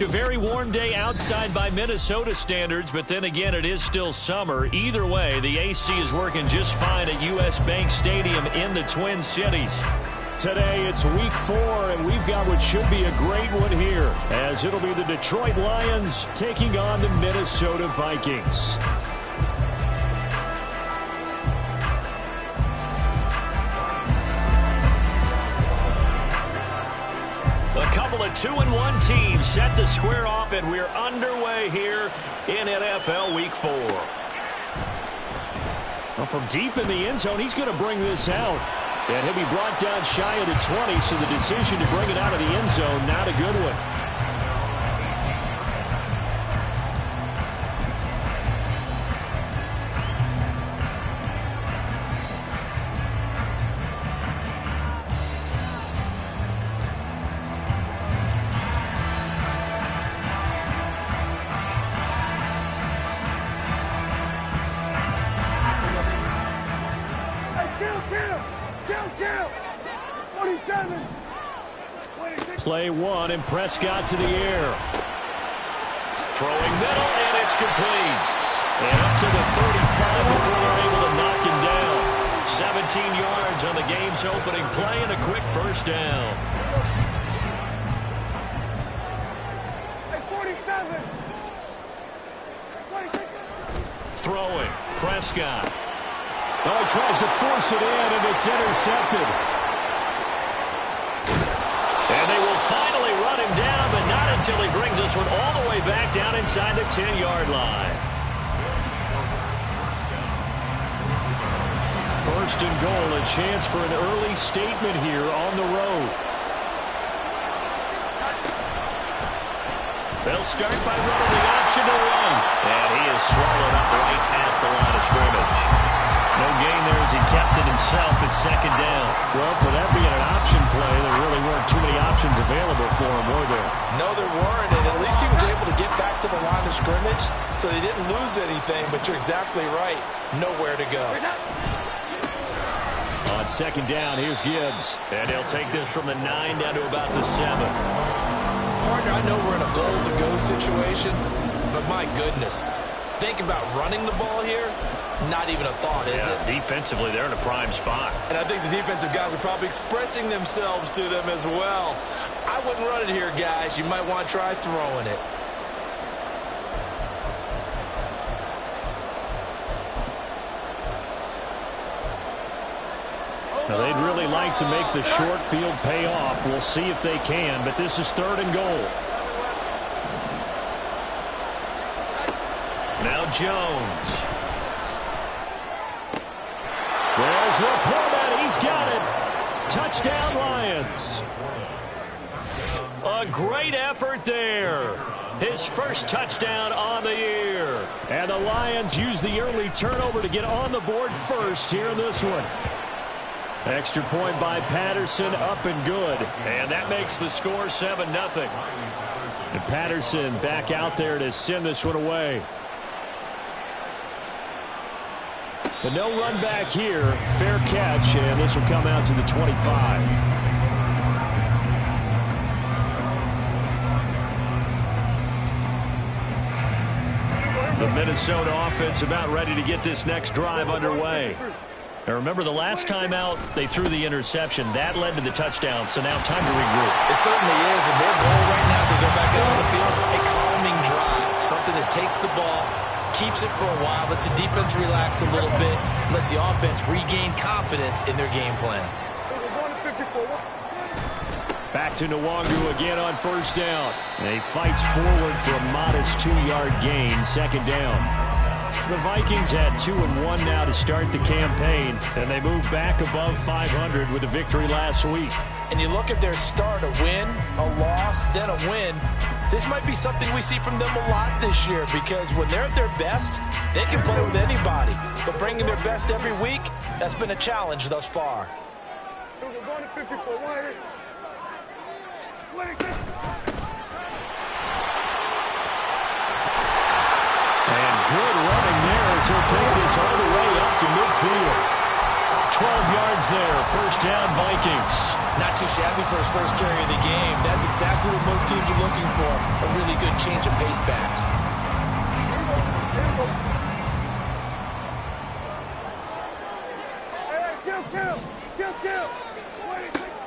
A very warm day outside by Minnesota standards, but then again, it is still summer. Either way, the AC is working just fine at U.S. Bank Stadium in the Twin Cities. Today, it's week 4, and we've got what should be a great one here, as it'll be the Detroit Lions taking on the Minnesota Vikings. A couple of 2-1 teams set to square off, and we're underway here in NFL Week 4. Well, from deep in the end zone, he's going to bring this out. And he'll be brought down shy of the 20, so the decision to bring it out of the end zone, not a good one. Play 1, and Prescott to the air. Throwing middle, and it's complete. And up to the 35 before they're able to knock him down. 17 yards on the game's opening play and a quick first down. Throwing, Prescott. Oh, he tries to force it in, and it's intercepted. And they will finally run him down, but not until he brings this one all the way back down inside the 10-yard line. First and goal, a chance for an early statement here on the road. They'll start by running the option to run. And he is swallowed up right at the line of scrimmage. No gain there as he kept it himself at second down. Well, for that being an option play, there really weren't too many options available for him, were there? No, there weren't, and at least he was able to get back to the line of scrimmage, so he didn't lose anything, but you're exactly right. Nowhere to go. On second down, here's Gibbs. And he'll take this from the 9 down to about the 7. Partner, I know we're in a goal-to-go situation, but my goodness, think about running the ball here. Not even a thought, is it? Defensively, they're in a prime spot. And I think the defensive guys are probably expressing themselves to them as well. I wouldn't run it here, guys. You might want to try throwing it. Now, they'd really like to make the short field pay off. We'll see if they can, but this is third and goal. Now Jones. There's Laporta. He's got it. Touchdown, Lions. A great effort there. His first touchdown on the year. And the Lions use the early turnover to get on the board first here in this one. Extra point by Patterson, up and good. And that makes the score 7-0. And Patterson back out there to send this one away. But no run back here. Fair catch, and this will come out to the 25. The Minnesota offense about ready to get this next drive underway. Now remember, the last time out, they threw the interception. That led to the touchdown, so now time to regroup. It certainly is, and their goal right now as they go back out on the field, a calming drive. Something that takes the ball, keeps it for a while, lets the defense relax a little bit, lets the offense regain confidence in their game plan. Back to Nwangu again on first down. And he fights forward for a modest 2-yard gain, second down. The Vikings had 2-1 now to start the campaign, and they moved back above 500 with a victory last week. And you look at their start, a win, a loss, then a win. This might be something we see from them a lot this year, because when they're at their best, they can play with anybody. But bringing their best every week, that's been a challenge thus far. And good running there as he'll take this all the way up to midfield. 12 yards there, first down Vikings. Not too shabby for his first carry of the game. That's exactly what most teams are looking for, a really good change of pace back.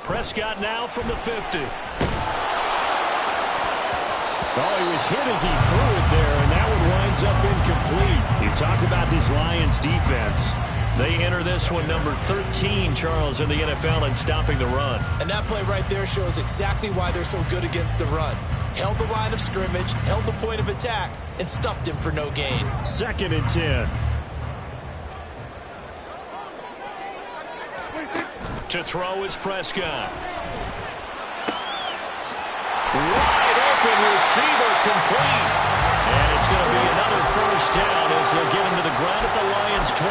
Prescott now from the 50. Oh, he was hit as he threw it there, and that one winds up incomplete. You talk about this Lions defense. They enter this one number 13, Charles, in the NFL in stopping the run. And that play right there shows exactly why they're so good against the run. Held the line of scrimmage, held the point of attack, and stuffed him for no gain. 2nd and 10. To throw is Prescott. Wide open receiver complete. And it's going to be another first down as they'll get him to the ground at the Lions' 26.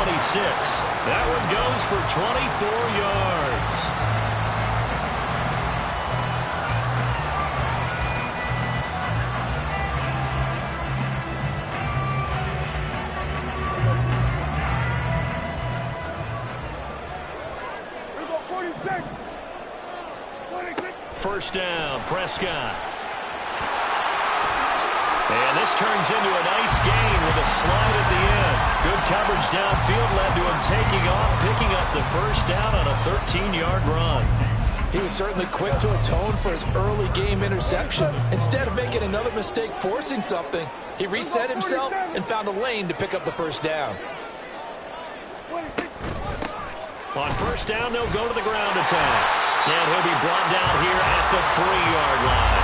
That one goes for 24 yards. First down, Prescott. And this turns into a nice gain with a slide at the end. Good coverage downfield led to him taking off, picking up the first down on a 13-yard run. He was certainly quick to atone for his early game interception. Instead of making another mistake forcing something, he reset himself and found a lane to pick up the first down. On first down, they'll go to the ground attack. And he'll be brought down here at the 3-yard line.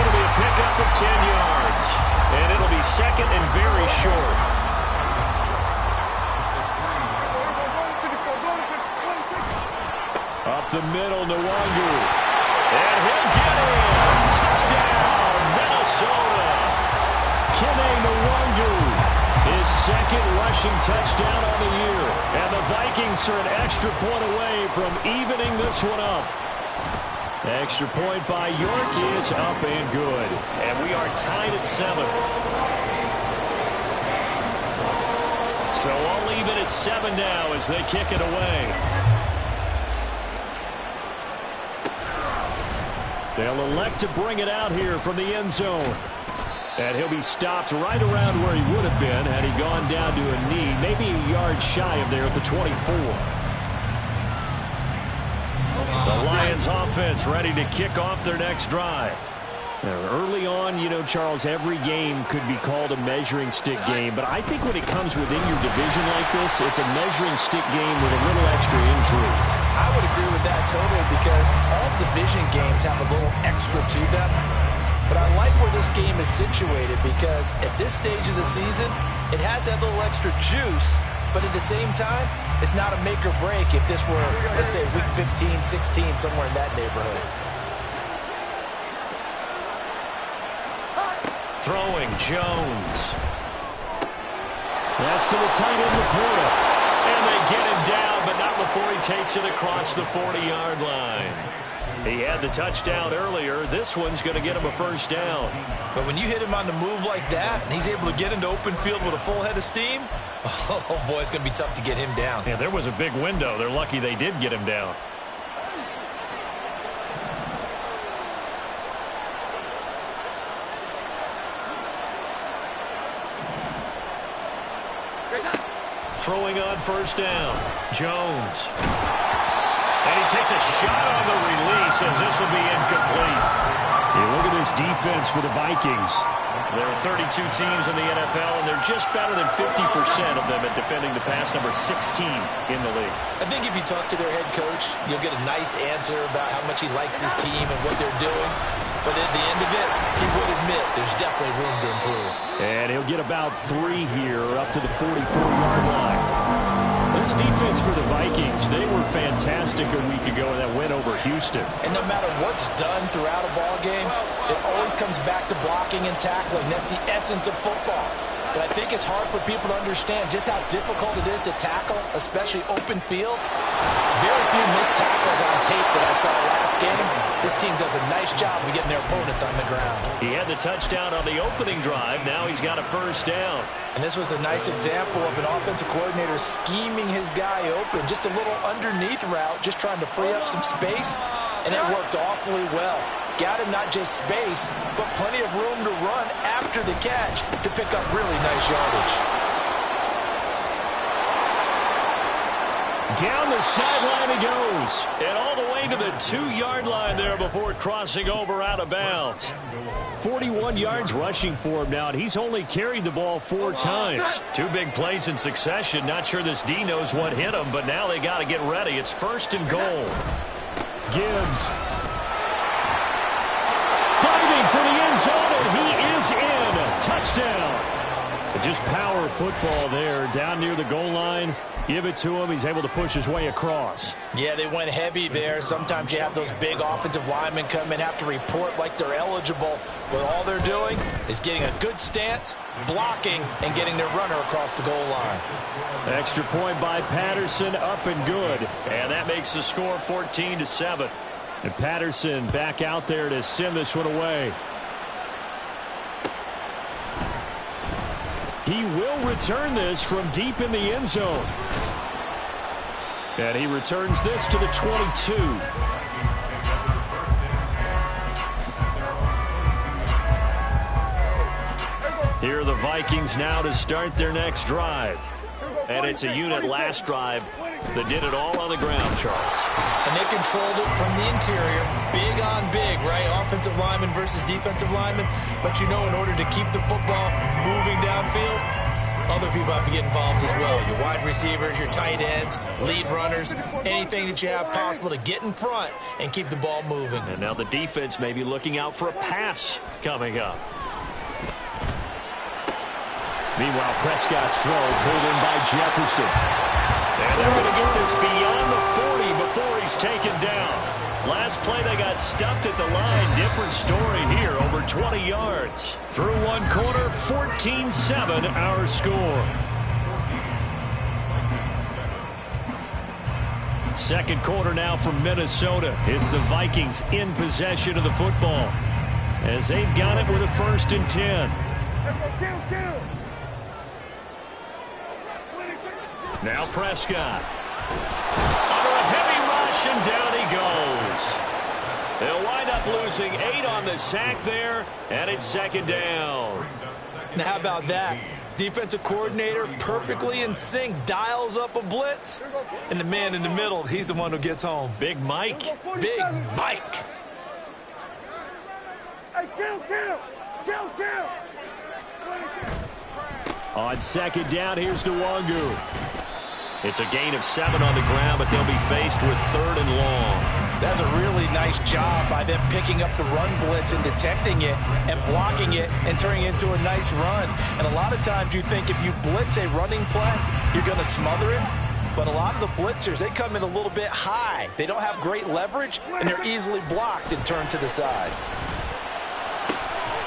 It'll be a pickup of 10 yards. And it'll be second and very short. Up the middle, Nwangu. And he'll get in. Touchdown, Minnesota. Kene Nwangu. His second rushing touchdown on the year. And the Vikings are an extra point away from evening this one up. Extra point by York is up and good. And we are tied at 7. So all even at 7 now as they kick it away. They'll elect to bring it out here from the end zone. And he'll be stopped right around where he would have been had he gone down to a knee, maybe a yard shy of there at the 24. The Lions offense ready to kick off their next drive. Now, early on, you know, Charles, every game could be called a measuring stick game, but I think when it comes within your division like this, it's a measuring stick game with a little extra intrigue. I would agree with that totally because all division games have a little extra to them. But I like where this game is situated because at this stage of the season, it has that little extra juice, but at the same time, it's not a make or break if this were, let's say, week 15, 16, somewhere in that neighborhood. Throwing, Jones. That's to the tight end, Laporta. And they get him down, but not before he takes it across the 40-yard line. He had the touchdown earlier. This one's going to get him a first down. But when you hit him on the move like that, and he's able to get into open field with a full head of steam, oh, boy, it's going to be tough to get him down. Yeah, there was a big window. They're lucky they did get him down. Throwing on first down. Jones. And he takes a shot on the release as this will be incomplete. Yeah, look at this defense for the Vikings. There are 32 teams in the NFL, and they're just better than 50% of them at defending the pass, number 16 in the league. I think if you talk to their head coach, you'll get a nice answer about how much he likes his team and what they're doing. But at the end of it, he would admit there's definitely room to improve. And he'll get about 3 here up to the 44-yard line. This defense for the Vikings, they were fantastic a week ago in that win over Houston. And no matter what's done throughout a ball game, it always comes back to blocking and tackling. That's the essence of football. But I think it's hard for people to understand just how difficult it is to tackle, especially open field. Very few missed tackles on tape that I saw last game. This team does a nice job of getting their opponents on the ground. He had the touchdown on the opening drive. Now he's got a first down. And this was a nice example of an offensive coordinator scheming his guy open. Just a little underneath route, just trying to free up some space. and it worked awfully well. Got him not just space, but plenty of room to run after the catch to pick up really nice yardage. Down the sideline he goes. And all the way to the 2-yard line there before crossing over out of bounds. 41 yards rushing for him now, and he's only carried the ball 4 times. 2 big plays in succession. Not sure this D knows what hit him, but now they got to get ready. It's 1st and goal. Gibbs diving for the end zone, and he is in. Touchdown. Just power football there down near the goal line. Give it to him. He's able to push his way across. Yeah, they went heavy there. Sometimes you have those big offensive linemen come and have to report like they're eligible. But all they're doing is getting a good stance, blocking, and getting their runner across the goal line. Extra point by Patterson, up and good. And that makes the score 14-7. And Patterson back out there to send this one away. He will return this from deep in the end zone. And he returns this to the 22. Here are the Vikings now to start their next drive. And it's a unit last drive that did it all on the ground, Charles. And they controlled it from the interior. Big on big, right? Offensive lineman versus defensive lineman. But you know, in order to keep the football moving downfield, other people have to get involved as well. Your wide receivers, your tight ends, lead runners, anything that you have possible to get in front and keep the ball moving. And now the defense may be looking out for a pass coming up. Meanwhile, Prescott's throw pulled in by Jefferson. And they're going to get this beyond the 40 before he's taken down. Last play, they got stuffed at the line. Different story here, over 20 yards. Through one quarter, 14-7 our score. Second quarter now from Minnesota. It's the Vikings in possession of the football as they've got it with a 1st and 10. Now Prescott. Under a heavy rush, and down he goes. They'll wind up losing 8 on the sack there, and it's 2nd down. Now, how about that? Defensive coordinator perfectly in sync, dials up a blitz, and the man in the middle, he's the one who gets home. Big Mike. Big Mike. Hey, kill. On 2nd down, here's Nwangu. It's a gain of 7 on the ground, but they'll be faced with 3rd and long. That's a really nice job by them picking up the run blitz and detecting it and blocking it and turning it into a nice run. And a lot of times you think if you blitz a running play, you're going to smother it. But a lot of the blitzers, they come in a little bit high. They don't have great leverage, and they're easily blocked and turned to the side.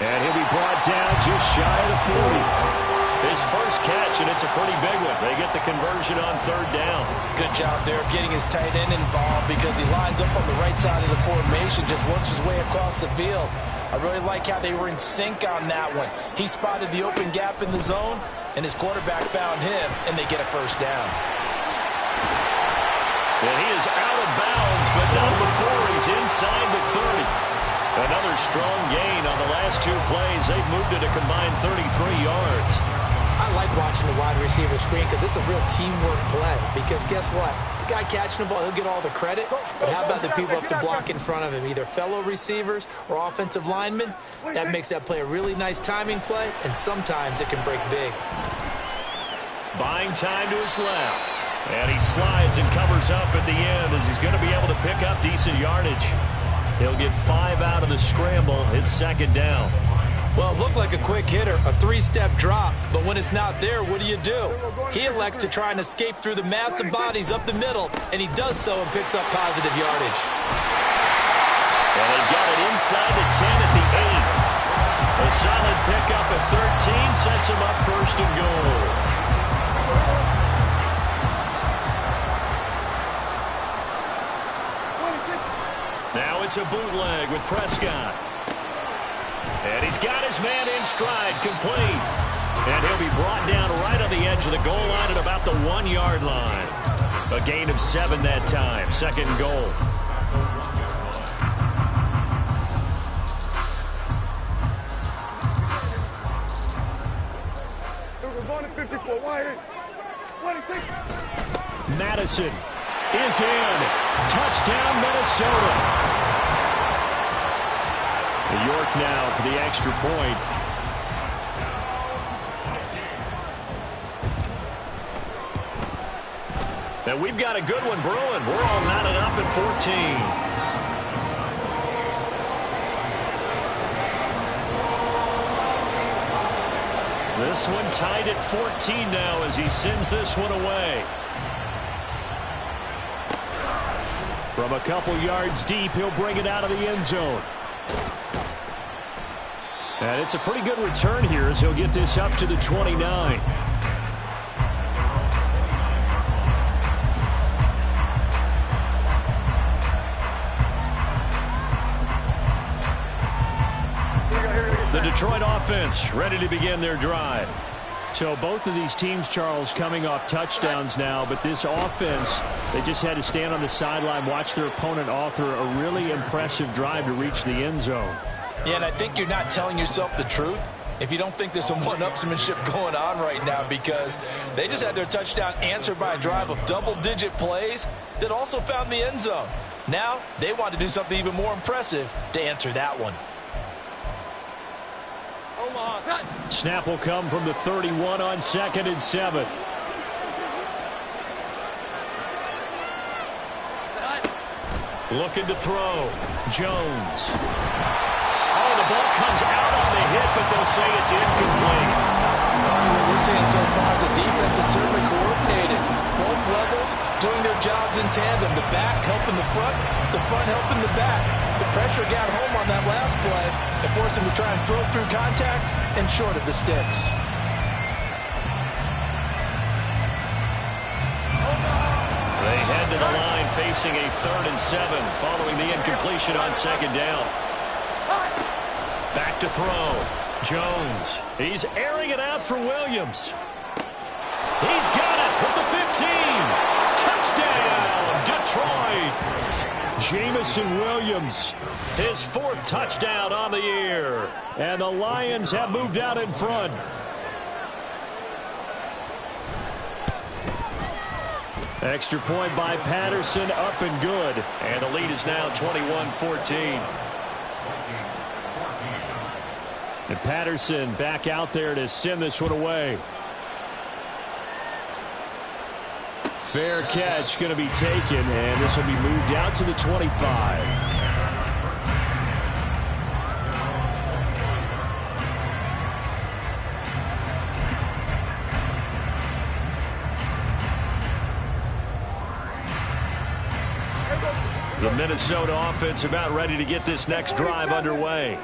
And he'll be brought down just shy of the 40. His first catch, and it's a pretty big one. They get the conversion on 3rd down. Good job there of getting his tight end involved because he lines up on the right side of the formation, just works his way across the field. I really like how they were in sync on that one. He spotted the open gap in the zone, and his quarterback found him, and they get a 1st down. And he is out of bounds, but not before he's inside the 30. Another strong gain on the last 2 plays. They've moved it a combined 33 yards. I like watching the wide receiver screen because it's a real teamwork play. Because guess what? The guy catching the ball, he'll get all the credit. But how about the people up to block in front of him, either fellow receivers or offensive linemen? That makes that play a really nice timing play, and sometimes it can break big. Buying time to his left. And he slides and covers up at the end as he's going to be able to pick up decent yardage. He'll get 5 out of the scramble. It's 2nd down. Well, it looked like a quick hitter, a 3-step drop, but when it's not there, what do? He elects to try and escape through the massive bodies up the middle, and he does so and picks up positive yardage. And they've got it inside the 10 at the 8. A solid pickup at 13 sets him up 1st and goal. Now it's a bootleg with Prescott. And he's got his man in stride, complete. And he'll be brought down right on the edge of the goal line at about the 1-yard line. A gain of 7 that time, 2nd and goal. Madison is in. Touchdown, Minnesota. York now for the extra point. And we've got a good one brewing. We're all knotted up at 14. This one tied at 14 now as he sends this one away. From a couple yards deep, he'll bring it out of the end zone. And it's a pretty good return here as he'll get this up to the 29. The Detroit offense ready to begin their drive. So both of these teams, Charles, coming off touchdowns now, but this offense, they just had to stand on the sideline, watch their opponent author a really impressive drive to reach the end zone. Yeah, and I think you're not telling yourself the truth if you don't think there's some one-upsmanship going on right now, because they just had their touchdown answered by a drive of double-digit plays that also found the end zone. Now they want to do something even more impressive to answer that one. Snap will come from the 31 on 2nd and 7. Looking to throw. Jones. Oh, the ball comes out on the hit, but they'll say it's incomplete. What we're seeing so far is a defense that's certainly coordinated. Both levels doing their jobs in tandem. The back helping the front helping the back. The pressure got home on that last play and forced him to try and throw through contact and short of the sticks. They head to the line facing a 3rd and 7 following the incompletion on 2nd down. Back to throw. Jones. He's airing it out for Williams. He's got it with the 15. Touchdown, Detroit. Jameson Williams, his 4th touchdown on the year. And the Lions have moved out in front. Extra point by Patterson, up and good. And the lead is now 21-14. And Patterson back out there to send this one away. Fair catch going to be taken, and this will be moved out to the 25. The Minnesota offense about ready to get this next drive underway.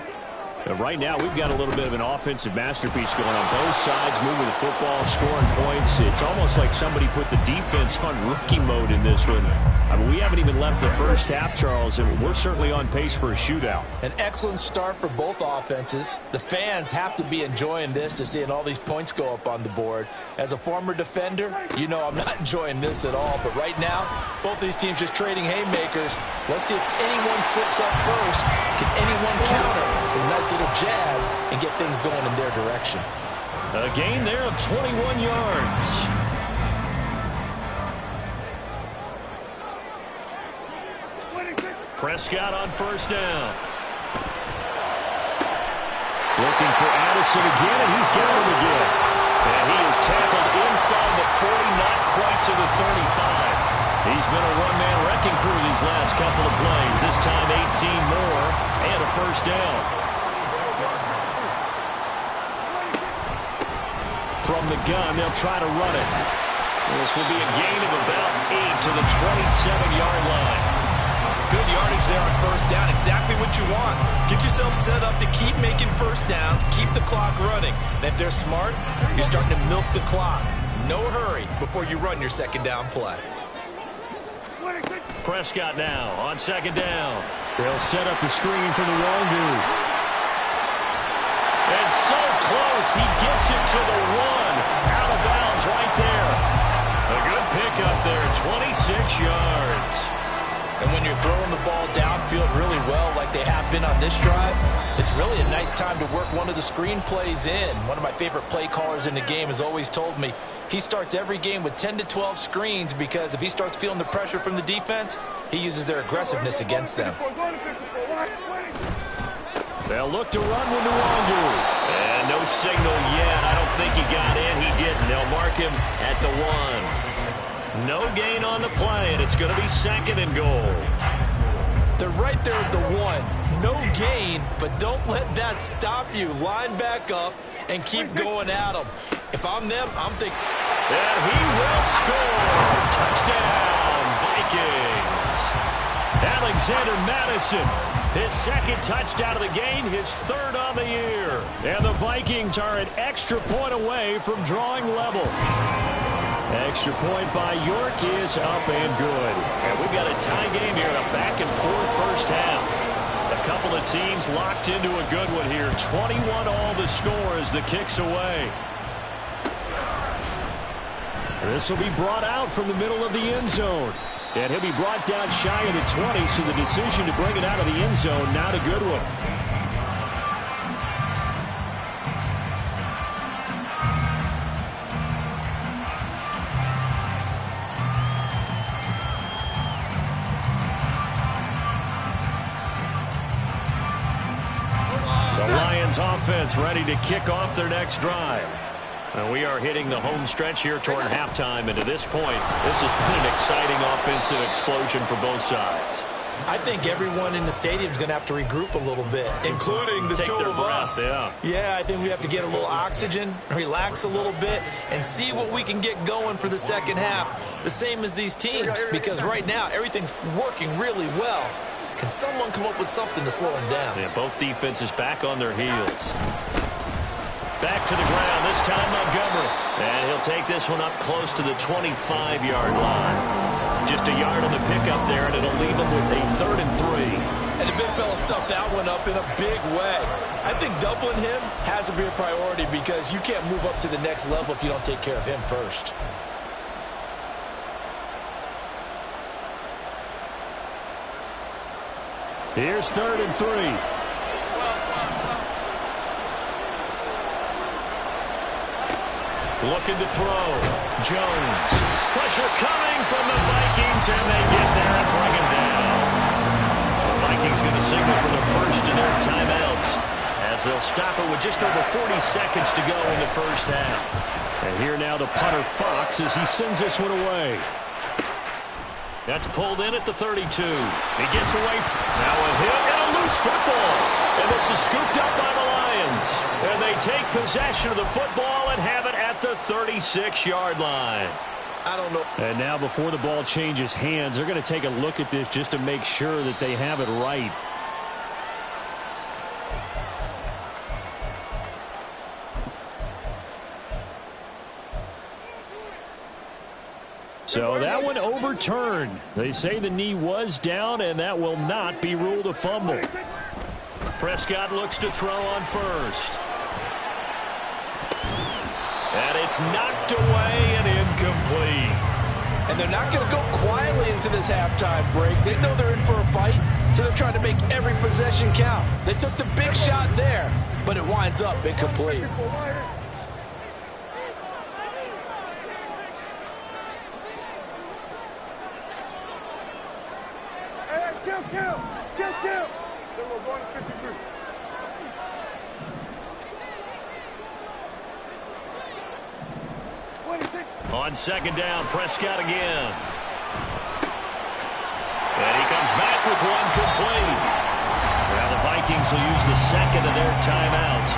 Right now, we've got a little bit of an offensive masterpiece going on both sides, moving the football, scoring points. It's almost like somebody put the defense on rookie mode in this one. I mean, we haven't even left the first half, Charles, and we're certainly on pace for a shootout. An excellent start for both offenses. The fans have to be enjoying this to seeing all these points go up on the board. As a former defender, you know I'm not enjoying this at all. But right now, both these teams just trading haymakers. Let's see if anyone slips up first. Can anyone counter with a nice little jab and get things going in their direction? A gain there of 21 yards. Prescott on 1st down. Looking for Addison again, and he's got him again. And he is tackled inside the 40, not quite to the 35. He's been a one-man wrecking crew these last couple of plays. This time 18 more and a 1st down. From the gun, they'll try to run it. This will be a gain of about 8 to the 27-yard line. Good yardage there on 1st down. Exactly what you want. Get yourself set up to keep making 1st downs, keep the clock running. And if they're smart, you're starting to milk the clock. No hurry before you run your 2nd down play. Prescott now on 2nd down. They'll set up the screen for the Nwangwu. And so close, he gets it to the 1. Out of bounds right there. A good pickup there, 26 yards. And when you're throwing the ball downfield really well like they have been on this drive, it's really a nice time to work one of the screen plays in. One of my favorite play callers in the game has always told me he starts every game with 10 to 12 screens because if he starts feeling the pressure from the defense, he uses their aggressiveness against them. They'll look to run with Nwangu. And no signal yet. I don't think he got in. He didn't. They'll mark him at the 1. No gain on the play, and it's going to be 2nd and goal. They're right there at the 1. No gain, but don't let that stop you. Line back up and keep going at them. If I'm them, I'm thinking. And he will score. Touchdown, Vikings. Alexander Mattison, his 2nd touchdown of the game, his 3rd on the year. And the Vikings are an extra point away from drawing level. Extra point by York is up and good. And we've got a tie game here, a back-and-forth first half. A couple of teams locked into a good one here. 21 all the score as the kick's away. This will be brought out from the middle of the end zone. And he'll be brought down shy of the 20, so the decision to bring it out of the end zone, not a good one. The Lions offense ready to kick off their next drive. And we are hitting the home stretch here toward halftime, and to this point, this has been an exciting offensive explosion for both sides. I think everyone in the stadium is going to have to regroup a little bit, including the two of us. Yeah, I think we have to get a little oxygen, relax a little bit, and see what we can get going for the second half. The same as these teams, because right now everything's working really well. Can someone come up with something to slow them down? Yeah, both defenses back on their heels. Back to the ground, this time Montgomery. And he'll take this one up close to the 25-yard line. Just a yard on the pickup there, and it'll leave him with a 3rd and 3. And the big fella stuffed that one up in a big way. I think doubling him has to be a priority because you can't move up to the next level if you don't take care of him first. Here's 3rd and 3. Looking to throw. Jones. Pressure coming from the Vikings, and they get there and bring him down. The Vikings going to signal for the first of their timeouts as they'll stop it with just over 40 seconds to go in the first half. And here now the punter Fox as he sends this one away. That's pulled in at the 32. He gets away. Now a hit and a loose football. And this is scooped up by the Lions. And they take possession of the football and have it at the 36-yard line. I don't know. And now before the ball changes hands, they're going to take a look at this just to make sure that they have it right. So that one overturned. They say the knee was down, and that will not be ruled a fumble. Prescott looks to throw on first. And it's knocked away and incomplete. And they're not going to go quietly into this halftime break. They know they're in for a fight, so they're trying to make every possession count. They took the big shot there, but it winds up incomplete. Kill. Then we're going to 53. On second down, Prescott again. And he comes back with one complete. Now the Vikings will use the second of their timeouts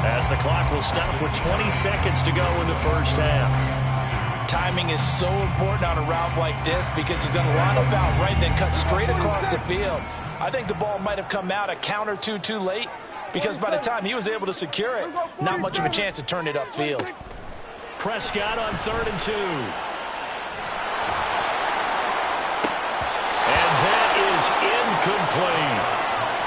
as the clock will stop with 20 seconds to go in the first half. Timing is so important on a route like this because he's going to line up out right and then cut straight across the field. I think the ball might have come out a count or two too late because by the time he was able to secure it, not much of a chance to turn it upfield. Prescott on 3rd and 2. And that is incomplete.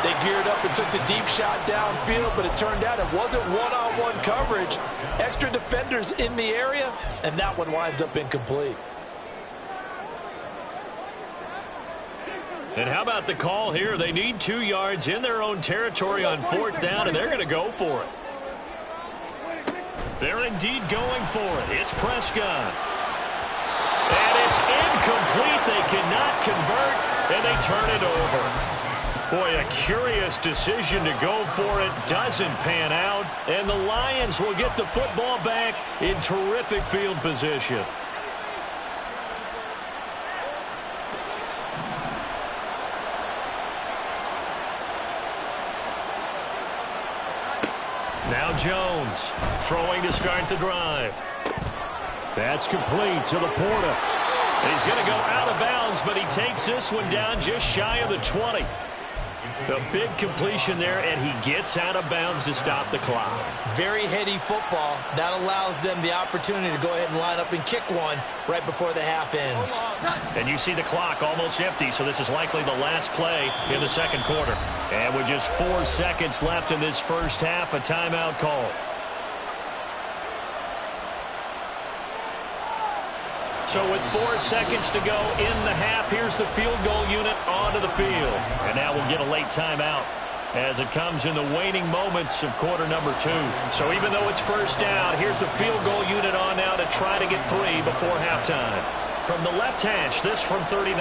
They geared up and took the deep shot downfield, but it turned out it wasn't one-on-one coverage. Extra defenders in the area, and that one winds up incomplete. And how about the call here? They need 2 yards in their own territory on 4th down, and they're going to go for it. They're indeed going for it. It's Prescott. And it's incomplete. They cannot convert, and they turn it over. Boy, a curious decision to go for it. Doesn't pan out, and the Lions will get the football back in terrific field position. Now Jones throwing to start the drive. That's complete to Laporta. He's going to go out of bounds, but he takes this one down just shy of the 20. A big completion there, and he gets out of bounds to stop the clock. Very heady football. That allows them the opportunity to go ahead and line up and kick one right before the half ends. And you see the clock almost empty, so this is likely the last play in the second quarter. And with just 4 seconds left in this first half, a timeout call. So with 4 seconds to go in the half, here's the field goal unit onto the field. And now we'll get a late timeout as it comes in the waning moments of quarter number 2. So even though it's first down, here's the field goal unit on now to try to get 3 before halftime. From the left hash, this from 39.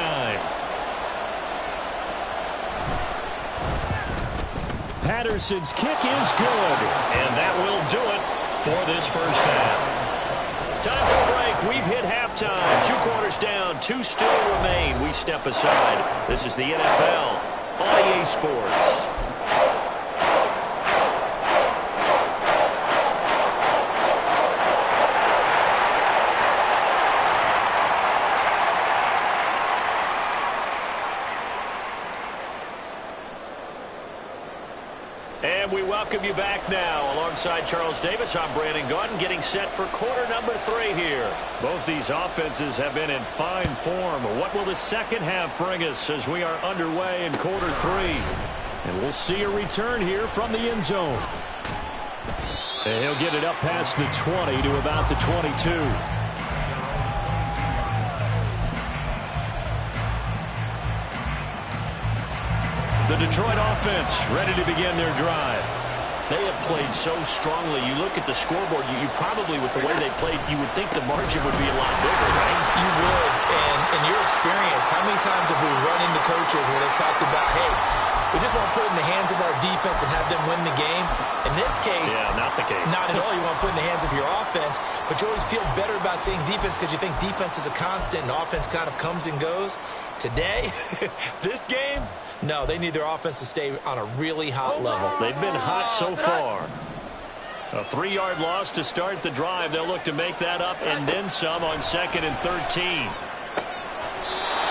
Patterson's kick is good, and that will do it for this first half. Time for a break. We've hit halftime. 2 quarters down. 2 still remain. We step aside. This is the NFL on EA Sports. And we welcome you back now. Alongside Charles Davis, I'm Brandon Gaudin, getting set for quarter number 3 here. Both these offenses have been in fine form. What will the second half bring us as we are underway in quarter 3? And we'll see a return here from the end zone. And he'll get it up past the 20 to about the 22. The Detroit offense ready to begin their drive. They have played so strongly. You look at the scoreboard, you probably, with the way they played, you would think the margin would be a lot bigger, right? You would. And in your experience, how many times have we run into coaches where they've talked about, hey, we just want to put it in the hands of our defense and have them win the game? In this case, yeah, not the case. Not at all. You want to put it in the hands of your offense, but you always feel better about saying defense because you think defense is a constant and offense kind of comes and goes. Today, this game, no, they need their offense to stay on a really hot level. They've been hot so far. A 3-yard loss to start the drive. They'll look to make that up and then some on 2nd and 13.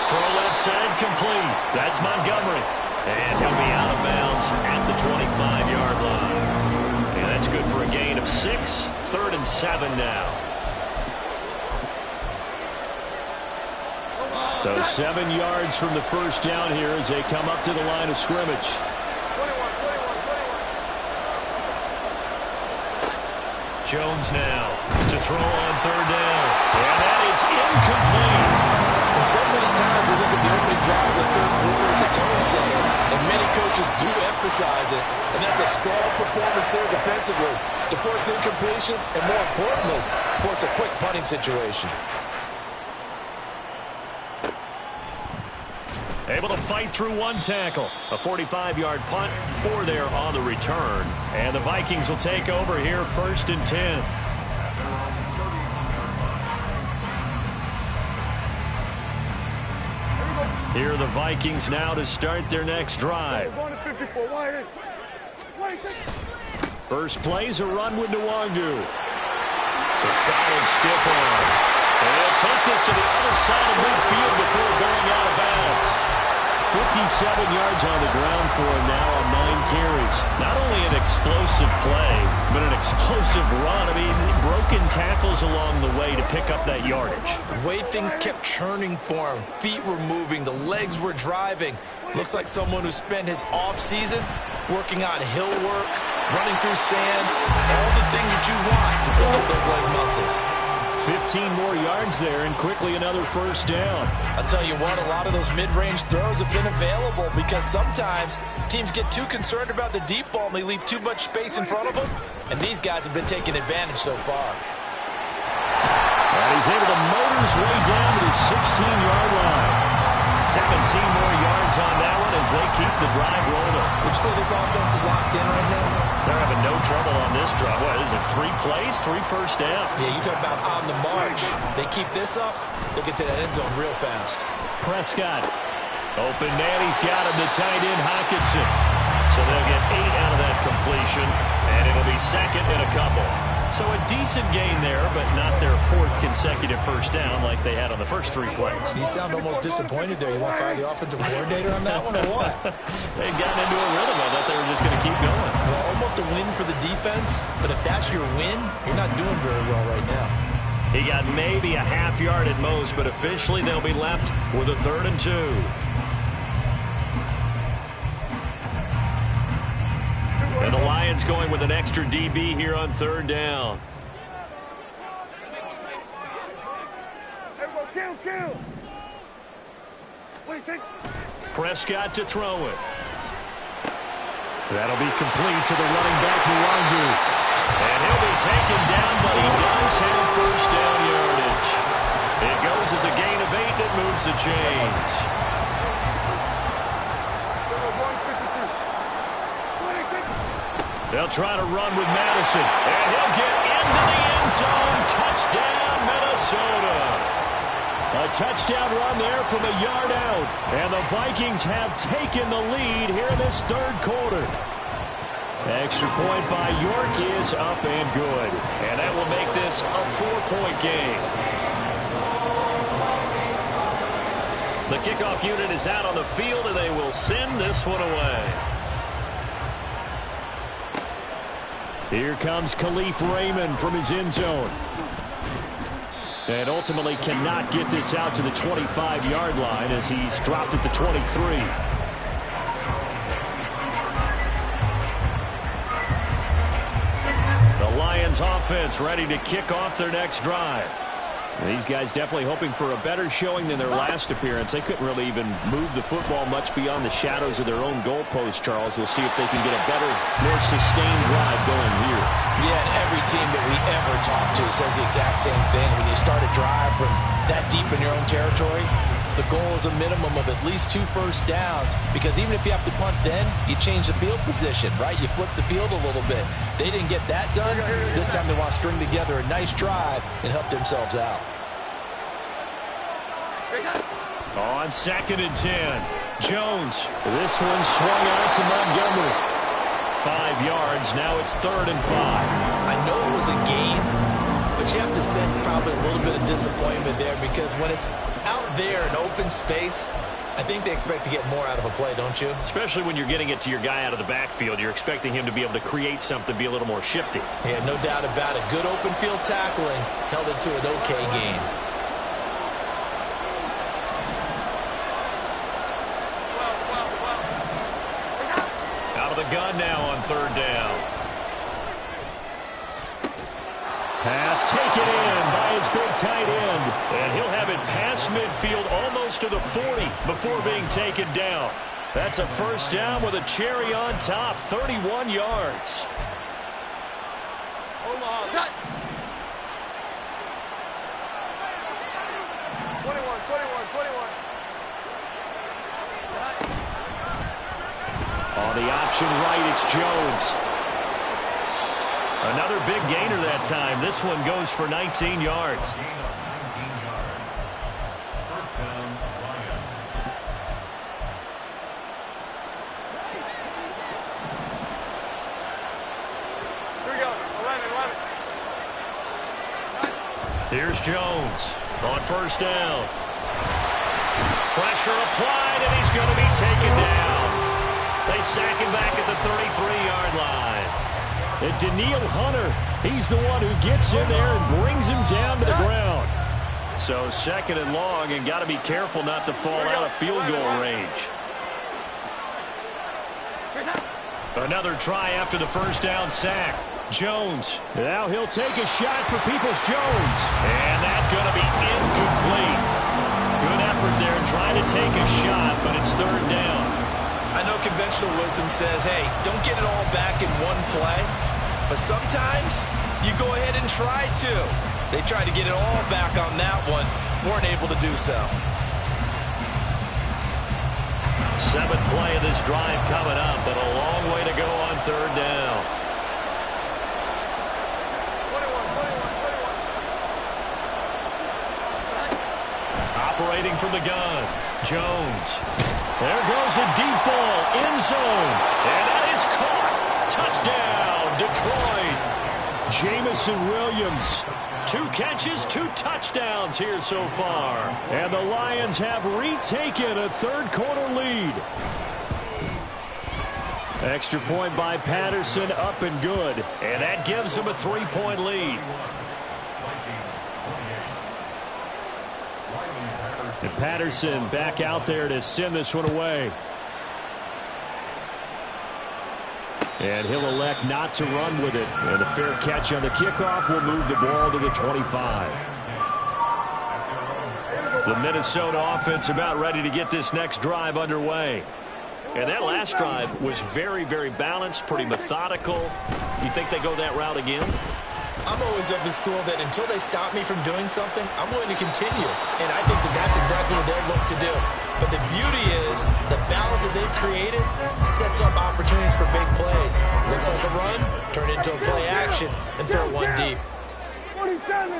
Throw left side complete. That's Montgomery. And he'll be out of bounds at the 25-yard line. And that's good for a gain of 6. 3rd and 7 now. So 7 yards from the first down here as they come up to the line of scrimmage. Jones now to throw on 3rd down. And that is incomplete. And so many times we look at the opening drive of the third quarter as a tone setter, and many coaches do emphasize it, and that's a strong performance there defensively to force incompletion and, more importantly, force a quick punting situation. Able to fight through one tackle. A 45-yard punt, 4 there on the return. And the Vikings will take over here 1st and 10. Here are the Vikings now to start their next drive. First play's a run with Nwangu. A solid stiff arm. And they'll take this to the other side of midfield before going out of bounds. 57 yards on the ground for him now on 9 carries. Not only an explosive play, but an explosive run. I mean, broken tackles along the way to pick up that yardage. The way things kept churning for him, feet were moving, the legs were driving. Looks like someone who spent his off-season working on hill work, running through sand, all the things that you want to build up those leg muscles. 15 more yards there and quickly another first down. I'll tell you what, a lot of those mid-range throws have been available because sometimes teams get too concerned about the deep ball and they leave too much space in front of them, and these guys have been taking advantage so far. And he's able to motor his way down to the 16-yard line. 17 more yards on that one as they keep the drive rolling. Would you say this offense is locked in right now? They're having no trouble on this drive. What, is it 3 plays, 3 first downs? Yeah, you talk about on the march. They keep this up, they'll get to that end zone real fast. Prescott. Open man, he's got him, the tight end, Hockenson. So they'll get 8 out of that completion, and it'll be second and a couple. So a decent gain there, but not their 4th consecutive first down like they had on the first 3 plays. You sound almost disappointed there. You want to fire the offensive coordinator on that one or what? They'd gotten into a rhythm. I thought they were just going to keep going. Well, almost a win for the defense, but if that's your win, you're not doing very well right now. He got maybe a half yard at most, but officially they'll be left with a 3rd and 2. And the Lions going with an extra DB here on 3rd down. Kill. Prescott to throw it. That'll be complete to the running back, Nwangu. And he'll be taken down, but he does have first down yardage. It goes as a gain of 8 that moves the chains. They'll try to run with Madison, and he'll get into the end zone. Touchdown, Minnesota. A touchdown run there from a yard out, and the Vikings have taken the lead here in this 3rd quarter. Extra point by York is up and good, and that will make this a 4-point game. The kickoff unit is out on the field, and they will send this one away. Here comes Khalif Raymond from his end zone. And ultimately cannot get this out to the 25-yard line as he's dropped at the 23. The Lions offense ready to kick off their next drive. These guys definitely hoping for a better showing than their last appearance. They couldn't really even move the football much beyond the shadows of their own goalpost, Charles. We'll see if they can get a better, more sustained drive going here. Yeah, and every team that we ever talk to says the exact same thing. When you start a drive from that deep in your own territory, the goal is a minimum of at least 2 first downs, because even if you have to punt then, you change the field position, right? You flip the field a little bit. They didn't get that done. This time they want to string together a nice drive and help themselves out. On 2nd and 10, Jones. This one swung out to Montgomery. 5 yards. Now it's 3rd and 5. I know it was a gain, but you have to sense probably a little bit of disappointment there, because when it's out there in open space, I think they expect to get more out of a play, don't you? Especially when you're getting it to your guy out of the backfield. You're expecting him to be able to create something, be a little more shifty. Yeah, no doubt about it. Good open field tackling held it to an okay game. Out of the gun now on 3rd down. Pass taken in by his big tight end. And he'll have it past midfield almost to the 40 before being taken down. That's a first down with a cherry on top, 31 yards. Omaha. 21. On the option right, it's Jones. Another big gainer that time. This one goes for 19 yards. Here we go. 11. Here's Jones on first down. Pressure applied, and he's going to be taken down. They sack him back at the 33-yard line. And Danielle Hunter, he's the one who gets in there and brings him down to the ground. So 2nd and long, and got to be careful not to fall out of field goal range. Another try after the first down sack. Jones. Now he'll take a shot for Peoples-Jones. And that's going to be incomplete. Good effort there trying to take a shot, but it's third down. I know conventional wisdom says, hey, don't get it all back in one play. But sometimes you go ahead and try to. They tried to get it all back on that one. Weren't able to do so. Seventh play of this drive coming up, but a long way to go on third down. Operating from the gun, Jones. There goes a deep ball, end zone, and that is caught. Touchdown, Detroit. Jamison Williams, 2 catches, 2 touchdowns here so far. And the Lions have retaken a third-quarter lead. Extra point by Patterson, up and good. And that gives them a 3-point lead. And Patterson back out there to send this one away. And he'll elect not to run with it. And a fair catch on the kickoff will move the ball to the 25. The Minnesota offense about ready to get this next drive underway. And that last drive was very, very balanced, pretty methodical. You think they go that route again? I'm always of the school that until they stop me from doing something, I'm going to continue. And I think that that's exactly what they'll look to do. But the beauty is the balance that they've created sets up opportunities for big plays. Looks like a run, turn into a play action, and throw one deep. 47.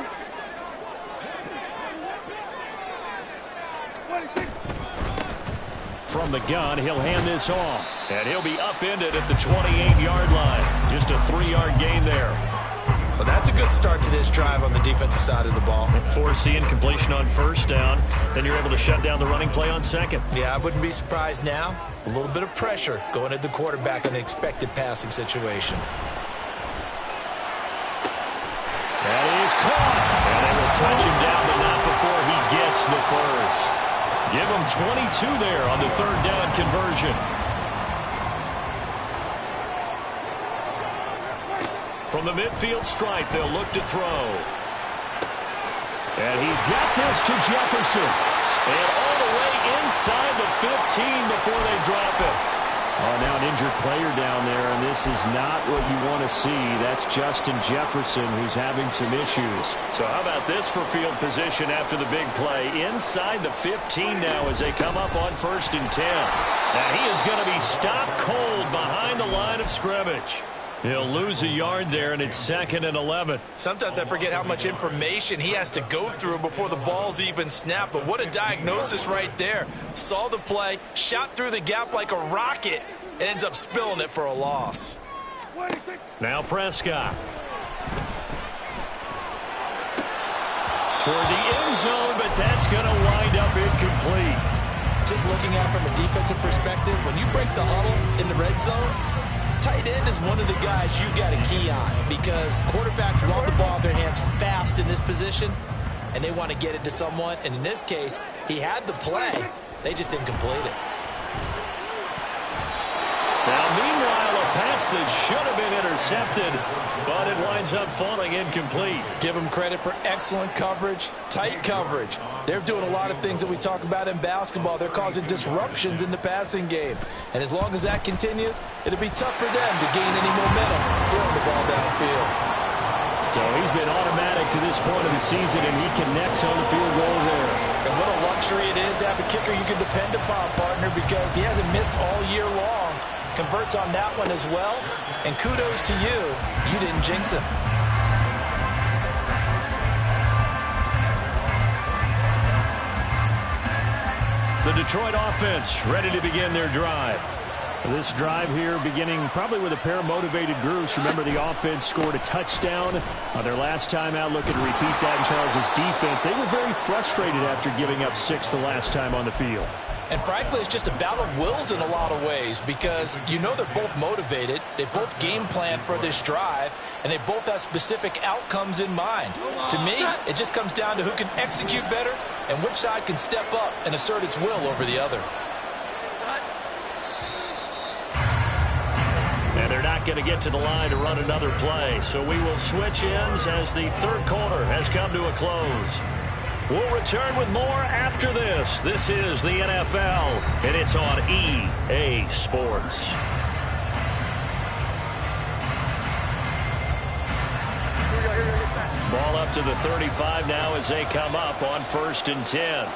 26. From the gun, he'll hand this off. And he'll be upended at the 28-yard line. Just a 3-yard gain there. Well, that's a good start to this drive on the defensive side of the ball. Force the incompletion on first down. Then you're able to shut down the running play on second. Yeah, I wouldn't be surprised now. A little bit of pressure going at the quarterback in an expected passing situation. That is caught. And they will touch him down, but not before he gets the first. Give him 22 there on the third down conversion. From the midfield stripe, they'll look to throw. And he's got this to Jefferson. And all the way inside the 15 before they drop it. Oh, now an injured player down there, and this is not what you want to see. That's Justin Jefferson, who's having some issues. So how about this for field position after the big play? Inside the 15 now as they come up on 1st and 10. Now he is going to be stopped cold behind the line of scrimmage. He'll lose a yard there, and it's 2nd and 11. Sometimes I forget how much information he has to go through before the ball's even snapped. But what a diagnosis right there. Saw the play, shot through the gap like a rocket, and ends up spilling it for a loss. Now Prescott. Toward the end zone, but that's going to wind up incomplete. Just looking at it from a defensive perspective, when you break the huddle in the red zone, tight end is one of the guys you've got to key on because quarterbacks want the ball in their hands fast in this position, and they want to get it to someone. And in this case, he had the play. They just didn't complete it. Now, meanwhile, a pass that should have been intercepted, but it winds up falling incomplete. Give them credit for excellent coverage, tight coverage. They're doing a lot of things that we talk about in basketball. They're causing disruptions in the passing game. And as long as that continues, it'll be tough for them to gain any momentum throwing the ball downfield. So he's been automatic to this point of the season, and he connects on the field goal there. And what a luxury it is to have a kicker you can depend upon, partner, because he hasn't missed all year long. Converts on that one as well. And kudos to you. You didn't jinx him. The Detroit offense ready to begin their drive. This drive here beginning probably with a pair of motivated groups. Remember, the offense scored a touchdown on their last time out. Looking to repeat that in Charles' defense. They were very frustrated after giving up 6 the last time on the field. And frankly, it's just a battle of wills in a lot of ways because you know they're both motivated. They both game plan for this drive, and they both have specific outcomes in mind. To me, it just comes down to who can execute better and which side can step up and assert its will over the other. And they're not not going to get to the line to run another play. So we will switch ends as the third quarter has come to a close. We'll return with more after this. This is the NFL, and it's on EA Sports. Ball up to the 35 now as they come up on 1st and 10.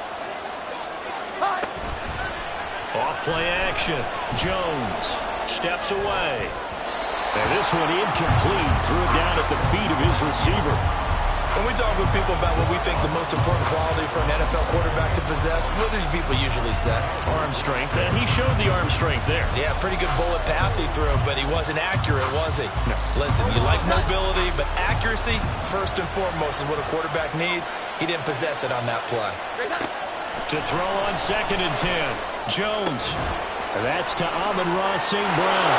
Off play action. Jones steps away. And this one incomplete. Threw it down at the feet of his receiver. When we talk with people about what we think the most important quality for an NFL quarterback to possess, what do people usually say? Arm strength, and he showed the arm strength there. Yeah, pretty good bullet pass he threw, but he wasn't accurate, was he? No. Listen, you like mobility, but accuracy, first and foremost, is what a quarterback needs. He didn't possess it on that play. To throw on 2nd and 10. Jones. That's to Amon-Ra St. Brown.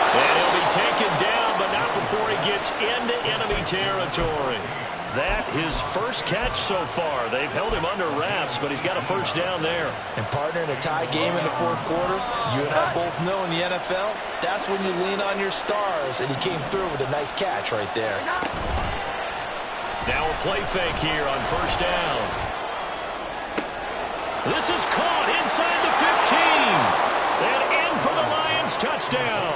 And he'll be taken down, but not before he gets into enemy territory. That his first catch so far. They've held him under wraps, but he's got a first down there. And partner, in a tie game in the fourth quarter, you and I both know in the NFL, that's when you lean on your stars, and he came through with a nice catch right there. Now a play fake here on 1st down. This is caught inside the 15. And in for the Lions touchdown.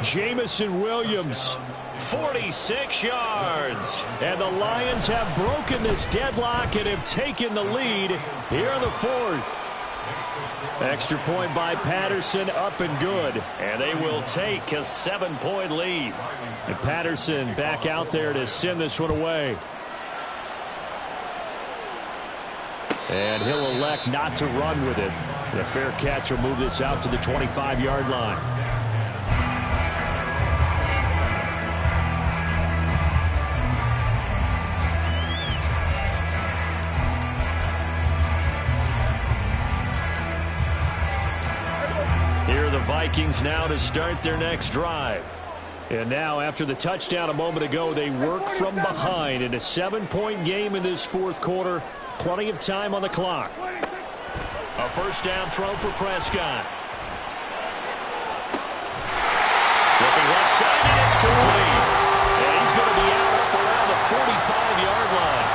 Jameson Williams. 46 yards. And the Lions have broken this deadlock and have taken the lead here in the 4th. Extra point by Patterson, up and good. And they will take a 7-point lead. And Patterson back out there to send this one away. And he'll elect not to run with it. The fair catch will move this out to the 25-yard line. Here are the Vikings now to start their next drive. And now, after the touchdown a moment ago, they work from behind in a 7-point game in this 4th quarter. Plenty of time on the clock. A first down throw for Prescott. Looking left side, and it's complete. And he's going to be out up around the 45-yard line.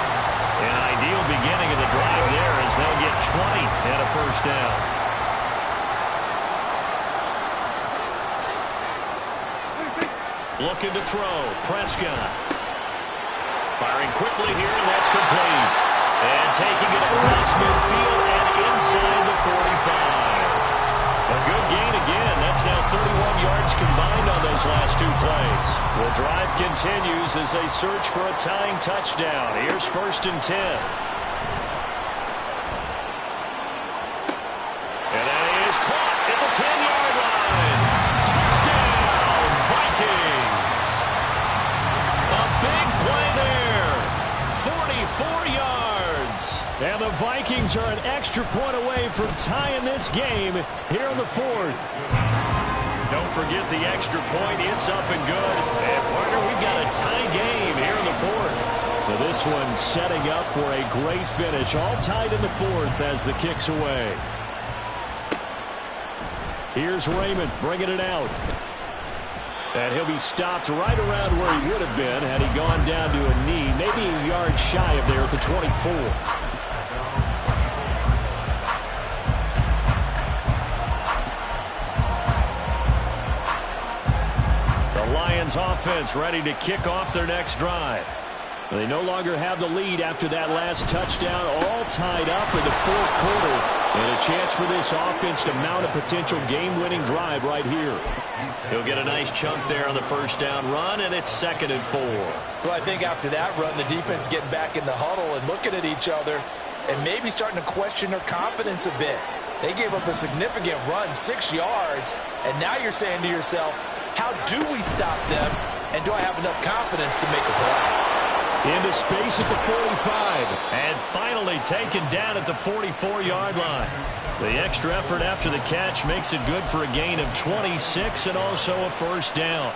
An ideal beginning of the drive there as they'll get 20 and a first down. Looking to throw. Prescott. Firing quickly here, and that's complete. And taking it across midfield and inside the 45. A good gain again. That's now 31 yards combined on those last 2 plays. The drive continues as they search for a tying touchdown. Here's 1st and 10. And that is caught at the 10-yard line. Touchdown, Vikings. A big play there. 44 yards. And the Vikings are an extra point away from tying this game here in the 4th. Don't forget the extra point. It's up and good. And, partner, we've got a tie game here in the 4th. So this one setting up for a great finish. All tied in the 4th as the kick's away. Here's Raymond bringing it out. And he'll be stopped right around where he would have been had he gone down to a knee, maybe a yard shy of there at the 24. The Lions offense ready to kick off their next drive. They no longer have the lead after that last touchdown, all tied up in the 4th quarter. And a chance for this offense to mount a potential game-winning drive right here. He'll get a nice chunk there on the first down run, and it's 2nd and 4. Well, I think after that run, the defense getting back in the huddle and looking at each other and maybe starting to question their confidence a bit. They gave up a significant run, 6 yards, and now you're saying to yourself, how do we stop them, and do I have enough confidence to make a play? Into space at the 45. And finally taken down at the 44-yard line. The extra effort after the catch makes it good for a gain of 26 and also a first down.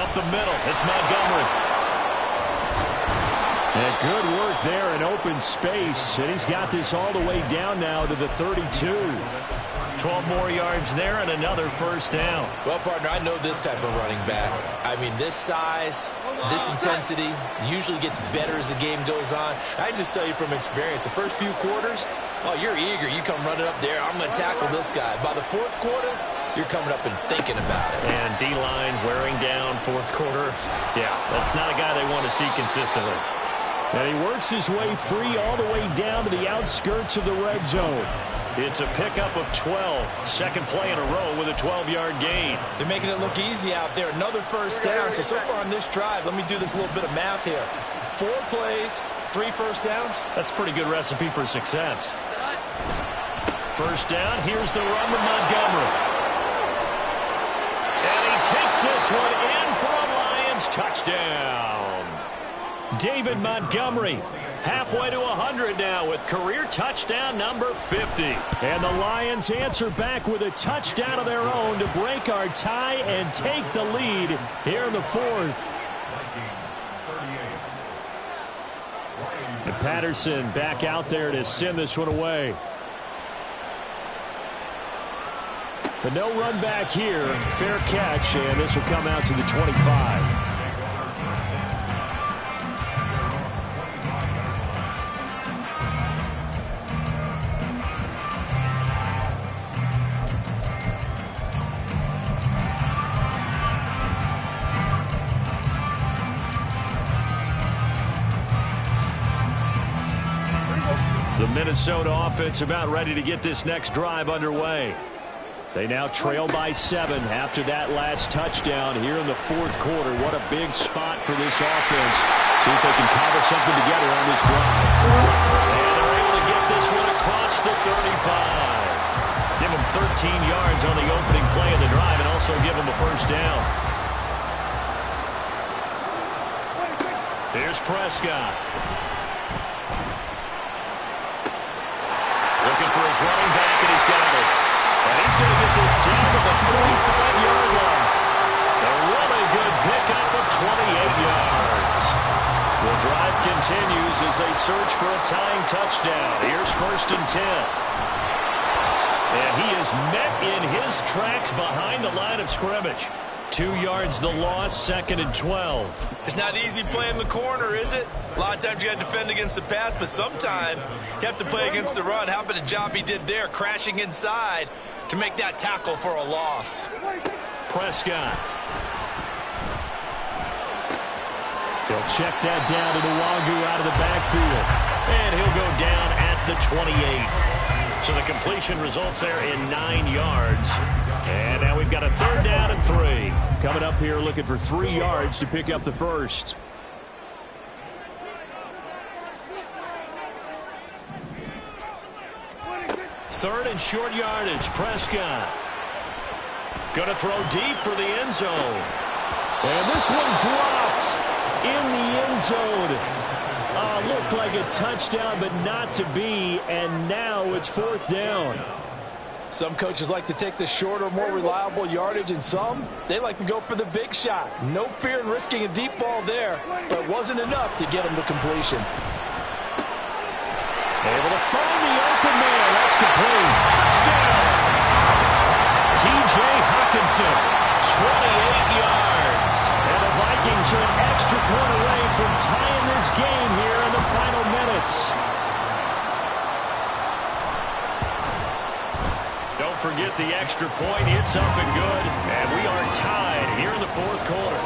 Up the middle, it's Montgomery. And good work there in open space. And he's got this all the way down now to the 32. 12 more yards there and another first down. Well, partner, I know this type of running back. I mean, this size, this intensity usually gets better as the game goes on. I can just tell you from experience, the first few quarters, oh, you're eager. You come running up there, I'm going to tackle this guy. By the fourth quarter, you're coming up and thinking about it. And D-line wearing down fourth quarter. Yeah, that's not a guy they want to see consistently. And he works his way free all the way down to the outskirts of the red zone. It's a pickup of 12. Second play in a row with a 12-yard gain. They're making it look easy out there. Another first down. So far on this drive, let me do this little bit of math here. 4 plays, 3 first downs. That's a pretty good recipe for success. First down, here's the run with Montgomery. And he takes this one in for a Lions touchdown. David Montgomery. Halfway to 100 now with career touchdown number 50. And the Lions answer back with a touchdown of their own to break our tie and take the lead here in the fourth. And Patterson back out there to send this one away. But no run back here. Fair catch, and this will come out to the 25. The Minnesota offense about ready to get this next drive underway. They now trail by 7 after that last touchdown here in the fourth quarter. What a big spot for this offense. See if they can cobble something together on this drive. And they're able to get this one across the 35. Give them 13 yards on the opening play of the drive and also give them a first down. Here's Prescott. Looking for his running back, and he's got it. And he's going to get this down to the 45-yard line. A really good pickup of 28 yards. The drive continues as they search for a tying touchdown. Here's 1st and 10. And he is met in his tracks behind the line of scrimmage. 2 yards the loss, 2nd and 12. It's not easy playing the corner, is it? A lot of times you got to defend against the pass, but sometimes you have to play against the run. How about the job he did there, crashing inside to make that tackle for a loss? Prescott. He'll check that down to Nwangu out of the backfield. And he'll go down at the 28. So the completion results there in 9 yards. And now we've got a 3rd down and 3. Coming up here looking for 3 yards to pick up the first. 3rd and short yardage. Prescott. Going to throw deep for the end zone. And this one dropped in the end zone. Looked like a touchdown, but not to be. And now it's 4th down. Some coaches like to take the shorter, more reliable yardage, and some, they like to go for the big shot. No fear in risking a deep ball there, but it wasn't enough to get him to completion. Able to find the open man. That's complete. Touchdown! T.J. Hockenson, 28 yards. And the Vikings are an extra point away from tying this game here in the final minutes. Don't forget the extra point. It's up and good. And we are tied here in the fourth quarter.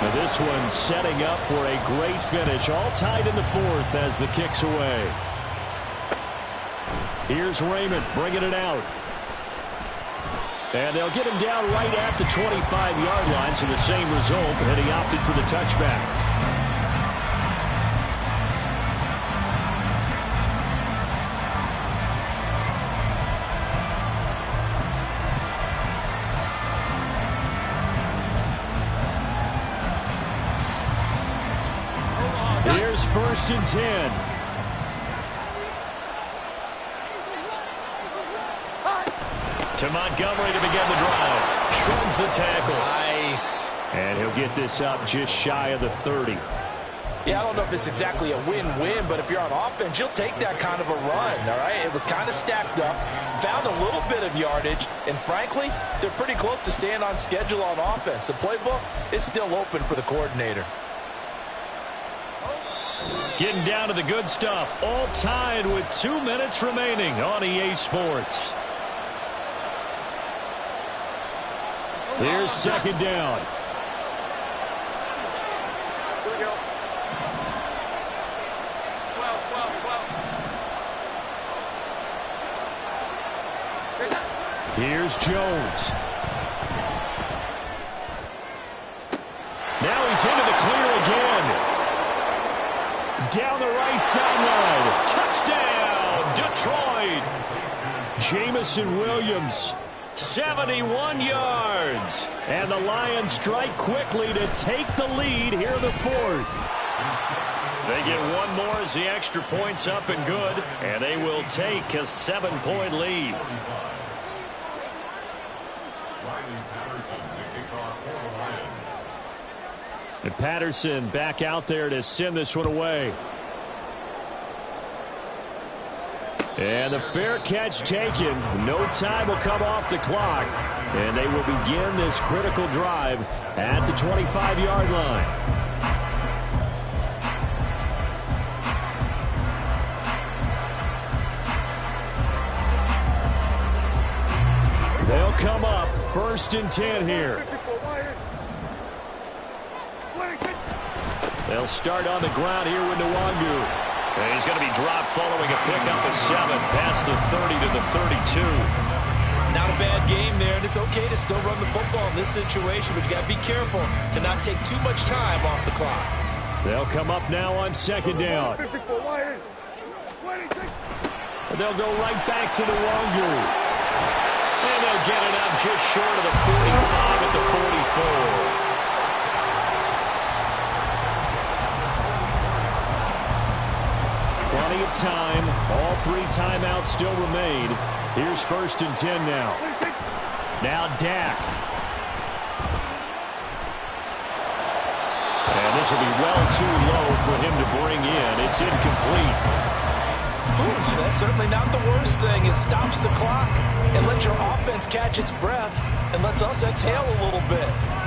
Now this one setting up for a great finish. All tied in the fourth as the kick's away. Here's Raymond bringing it out. And they'll get him down right at the 25-yard line, so the same result, and he opted for the touchback. Here's 1st and 10. To Montgomery to begin the drive. Shrugs the tackle. Nice. And he'll get this up just shy of the 30. Yeah, I don't know if it's exactly a win-win, but if you're on offense, you'll take that kind of a run, all right? It was kind of stacked up, found a little bit of yardage, and frankly, they're pretty close to staying on schedule on offense. The playbook is still open for the coordinator. Getting down to the good stuff, all tied with 2 minutes remaining on EA Sports. Here's second down. Here's Jones. Now he's into the clear again. Down the right sideline. Touchdown, Detroit. Jamison Williams, 71 yards. And the Lions strike quickly to take the lead here in the fourth. They get one more as the extra point's up and good. And they will take a 7-point lead. And Patterson back out there to send this one away. And the fair catch taken. No time will come off the clock. And they will begin this critical drive at the 25-yard line. They'll come up 1st and 10 here. They'll start on the ground here with Nwangu. And he's going to be dropped following a pickup of 7 past the 30 to the 32. Not a bad game there, and it's okay to still run the football in this situation, but you got to be careful to not take too much time off the clock. They'll come up now on second down. They'll go right back to Nwangu. And they'll get it up just short of the 45 at the 44. Plenty of time. All 3 timeouts still remain. Here's 1st and 10 now. Now Dak. And this will be well too low for him to bring in. It's incomplete. Ooh, that's certainly not the worst thing. It stops the clock and lets your offense catch its breath and lets us exhale a little bit.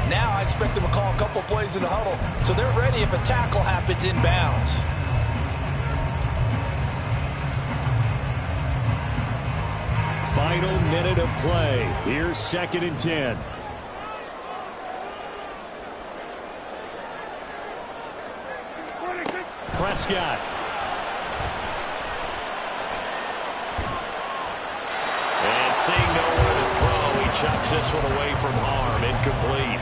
Now I expect them to call a couple plays in the huddle so they're ready if a tackle happens inbounds. Final minute of play. Here's 2nd and 10. Prescott. And seeing nowhere to throw, he chucks this one away from harm. Incomplete.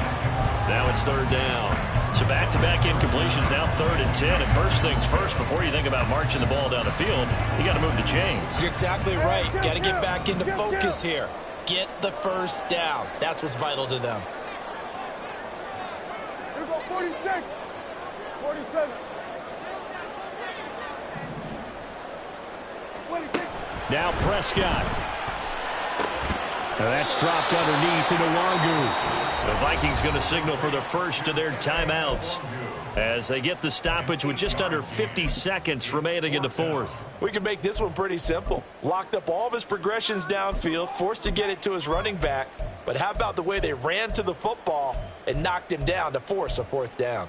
Now it's 3rd down. So back-to-back incompletions, now 3rd and 10. And first things first, before you think about marching the ball down the field, you got to move the chains. You're exactly right. Got to get back into focus here. Get the first down. That's what's vital to them. Here we go, 46, 47, 26. Now Prescott. And that's dropped underneath to Nwangu. The Vikings going to signal for the first of their timeouts as they get the stoppage with just under 50 seconds remaining in the fourth. We can make this one pretty simple. Locked up all of his progressions downfield, forced to get it to his running back. But how about the way they ran to the football and knocked him down to force a 4th down?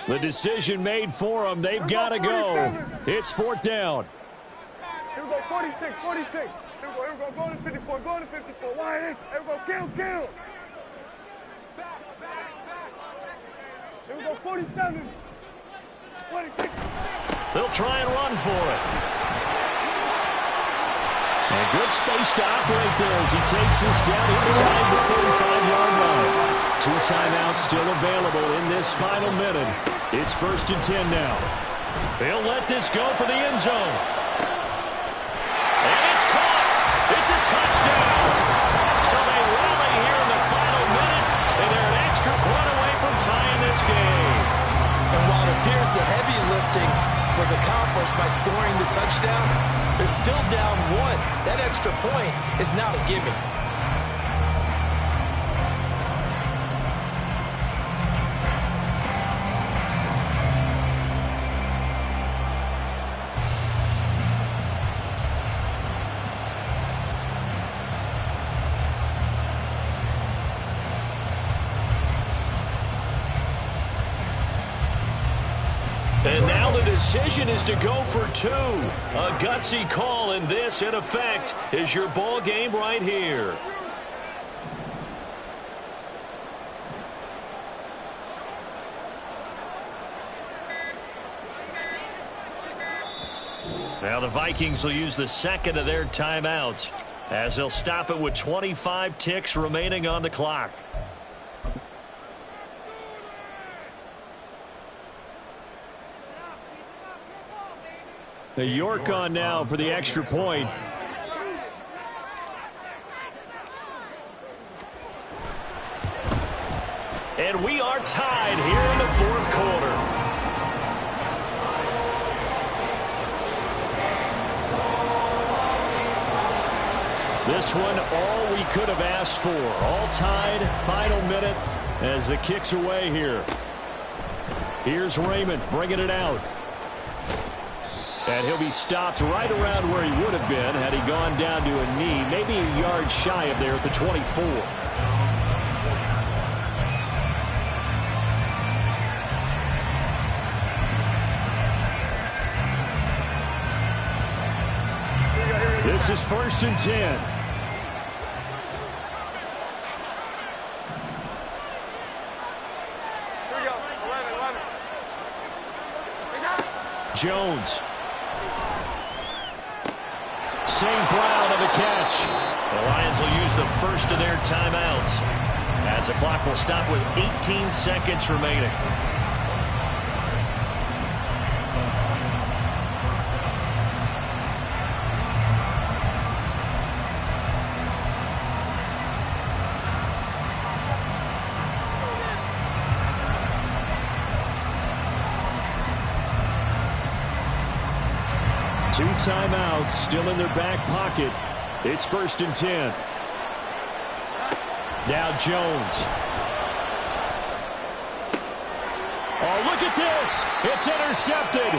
The decision made for them. They've got to go. It's 4th down. Here we go, 46, 46. Here we go, go to 54, go to 54. Wide in. Here we go, kill. Here we go, 47, 26. They'll try and run for it. And good space to operate there as he takes this down inside the 35-yard line. 2 timeouts still available in this final minute. It's 1st and 10 now. They'll let this go for the end zone. And it's caught. It's a touchdown. So they rally here in the final minute, and they're an extra point away from tying this game. And while it appears the heavy lifting was accomplished by scoring the touchdown. They're still down 1. That extra point is not a gimme. And now the decision is to go for 2. A gutsy call, and this, in effect, is your ball game right here. Now the Vikings will use the second of their timeouts as they'll stop it with 25 ticks remaining on the clock. The York on now for the extra point. And we are tied here in the fourth quarter. This one all we could have asked for. All tied, final minute as the kick's away here. Here's Raymond bringing it out. And he'll be stopped right around where he would have been had he gone down to a knee, maybe a yard shy of there at the 24. This is 1st and 10. Here we go. 11. Jones. St. Brown on the catch. The Lions will use the first of their timeouts as the clock will stop with 18 seconds remaining. Two timeouts still in their back pocket. It's 1st and 10. Now Jones. Oh, look at this. It's intercepted.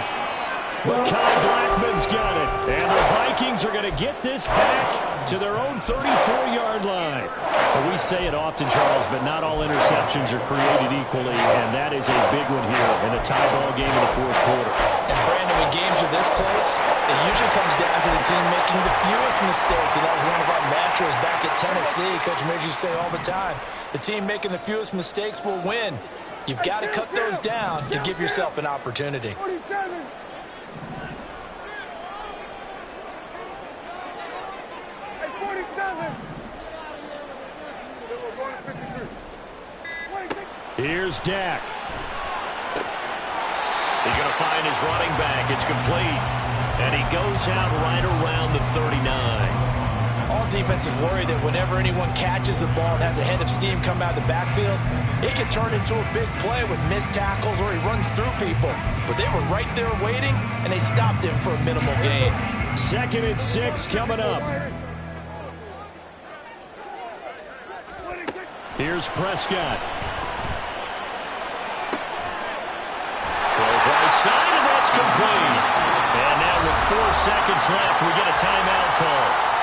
Mekhi Blackmon's got it. And the Vikings are going to get this back to their own 34-yard line. Well, we say it often, Charles, but not all interceptions are created equally, and that is a big one here in a tie ball game in the fourth quarter. And Brandon, when games are this close, it usually comes down to the team making the fewest mistakes, and that was one of our mantras back at Tennessee. Coach Mears used to say all the time, the team making the fewest mistakes will win. You've got to cut those down to give yourself an opportunity. 47. Hey, 47. We're going to 53. 26. Here's Dak. He's going to find his running back. It's complete. And he goes out right around the 39. All defenses worry that whenever anyone catches the ball and has a head of steam come out of the backfield, it can turn into a big play with missed tackles or he runs through people. But they were right there waiting, and they stopped him for a minimal gain. 2nd and 6 coming up. Here's Prescott. Throws right side, and that's complete. And now with 4 seconds left, we get a timeout call.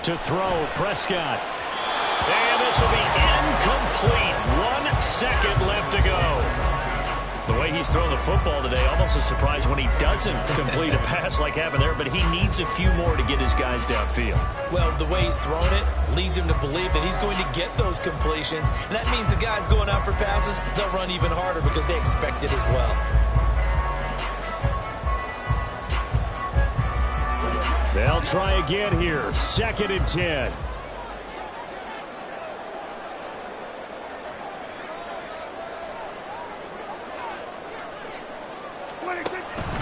To throw, Prescott. And this will be incomplete. 1 second left to go. The way he's throwing the football today, almost a surprise when he doesn't complete a pass like happened there, but he needs a few more to get his guys downfield. Well, the way he's thrown it leads him to believe that he's going to get those completions, and that means the guys going out for passes, they'll run even harder because they expect it as well. They'll try again here. 2nd and 10.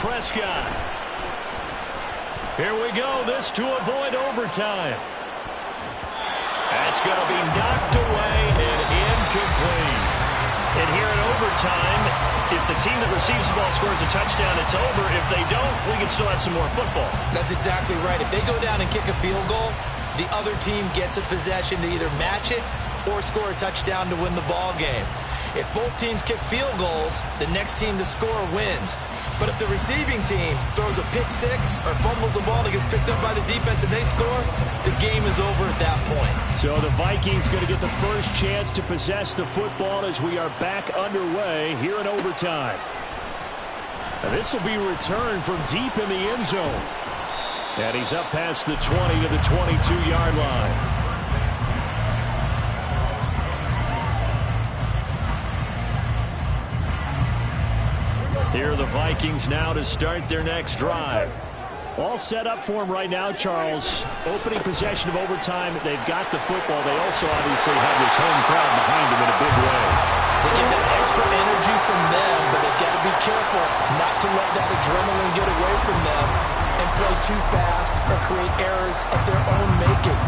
Prescott. Here we go. This to avoid overtime. That's going to be knocked away and incomplete. And here in overtime, if the team that receives the ball scores a touchdown, it's over. If they don't, we can still have some more football. That's exactly right. If they go down and kick a field goal, the other team gets a possession to either match it or score a touchdown to win the ball game. If both teams kick field goals, the next team to score wins. But if the receiving team throws a pick six or fumbles the ball and gets picked up by the defense and they score, the game is over at that point. So the Vikings going to get the first chance to possess the football as we are back underway here in overtime. And this will be returned from deep in the end zone. And he's up past the 20 to the 22-yard line. Here are the Vikings now to start their next drive. All set up for them right now, Charles. Opening possession of overtime. They've got the football. They also obviously have this home crowd behind them in a big way. They get that extra energy from them, but they've got to be careful not to let that adrenaline get away from them and play too fast or create errors of their own making.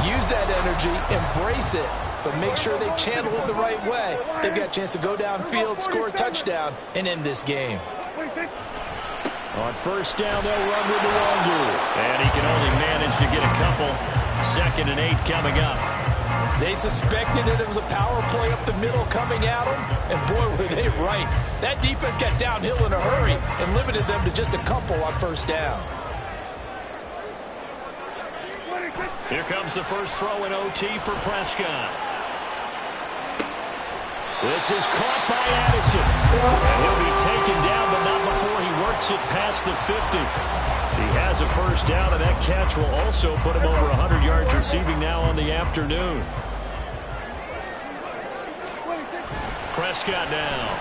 Use that energy, embrace it, but make sure they channel it the right way. They've got a chance to go downfield, score a touchdown, and end this game. On first down, they'll run with Nwangu. And he can only manage to get a couple. 2nd and 8 coming up. They suspected that it was a power play up the middle coming at them, and boy, were they right. That defense got downhill in a hurry and limited them to just a couple on first down. Here comes the first throw in OT for Prescott. This is caught by Addison. And he'll be taken down, but not before he works it past the 50. He has a first down, and that catch will also put him over 100 yards receiving now on the afternoon. Prescott now.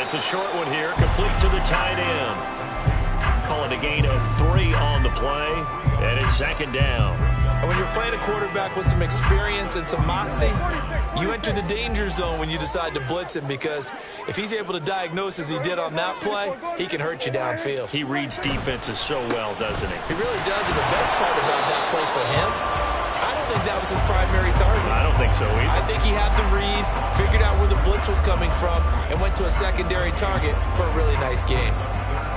It's a short one here, complete to the tight end. Calling a gain of 3 on the play, and it's 2nd down. And when you're playing a quarterback with some experience and some moxie, you enter the danger zone when you decide to blitz him, because if he's able to diagnose as he did on that play, he can hurt you downfield. He reads defenses so well, doesn't he? He really does, and the best part about that play for him, I don't think that was his primary target. I don't think so either. I think he had the read, figured out where the blitz was coming from, and went to a secondary target for a really nice game.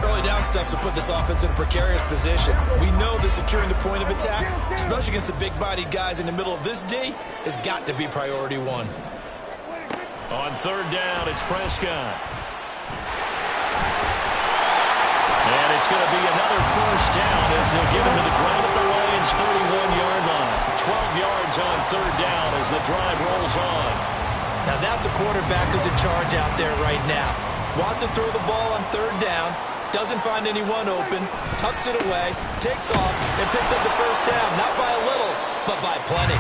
Early down stuffs will put this offense in a precarious position. We know that securing the point of attack, especially against the big-bodied guys in the middle of this D, has got to be priority 1. On 3rd down, it's Prescott. And it's going to be another first down as they'll get him to the ground at the Lions' 31-yard line. 12 yards on 3rd down as the drive rolls on. Now that's a quarterback who's in charge out there right now. Wants to throw the ball on 3rd down. Doesn't find anyone open, tucks it away, takes off, and picks up the first down. Not by a little, but by plenty.